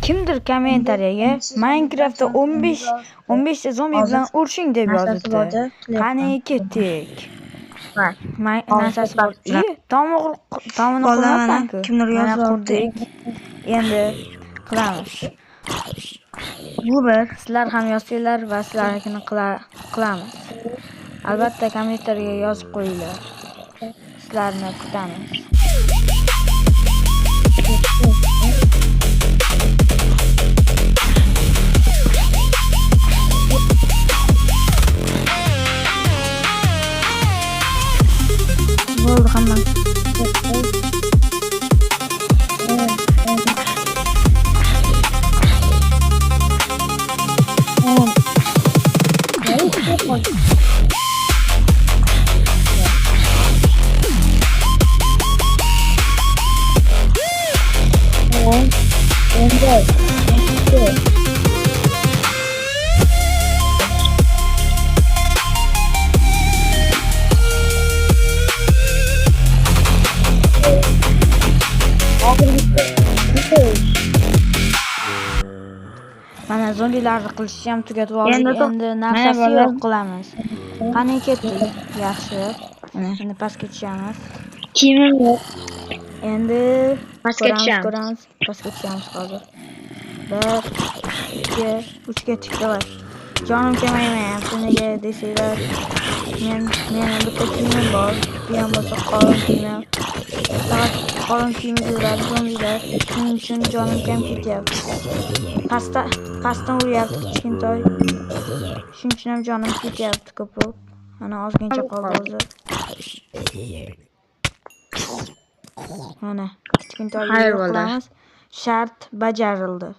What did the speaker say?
Kimdir kommentariyaga Minecraftda 15 ta zombi bilan urushing deb yozibdi. Qani ketdik. Narsasi bor. Tomini qurmabman-ku. Mana qurdik. Endi qilamiz. Sizlar ham yozsanglar va sizlarnikini qilamiz. Albatta kommentariyaga yozib qo'yinglar. Sizlarni kutamiz. Bo'ldi hamma. Mana zombilarni qilishni ham tugatib oldik. Endi narsasi yo'q qilamiz. Qani ketdik. Yaxshi. Endi pastga tushamiz. Kimim yo'q. Endi Pastga ko'ramiz. Pastga tushamiz hozir. 1 2 3 ga chiqdik. Jonim kelmayapti nega desanglar. Men bitta kiyimim bor. Kiyim bo'lsa qolin kiyim. Faqat qolin kiyimni ko'radi zombilar. Shuning uchun jonim kam ketyapti. Pastdan uryapti kichkintoy. Shuning uchun ham jonim ketyapti ko'proq. Mana ozgincha qoldi hozir. Mana kichkintoyga qilamiz. Shart bajarildi.